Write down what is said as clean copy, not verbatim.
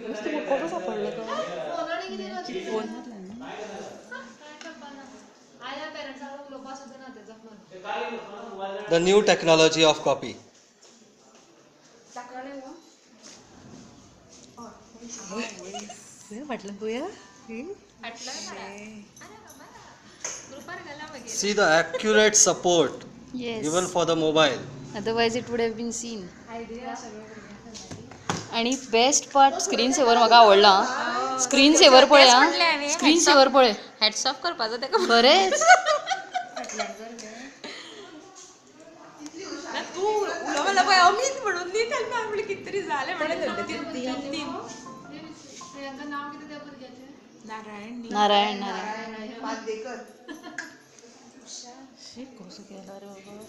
कोण सापडलं का The new technology of copy. म्हटलं होया See the accurate support given for the mobile. Otherwise it would have been seen. आणि best part screen saver म्हाका आवडला. स्क्रीन सेवर पळया, स्क्रीन सेवर पळय, हॅट्स ऑफ करपाचो तेका बरेच. तू उलो मला पळय अमित म्हणून न्ही तेन्ना आपले कित तरी जाले म्हणले तीन नारायण नारायण नारायण कसं केलं रे बाबा.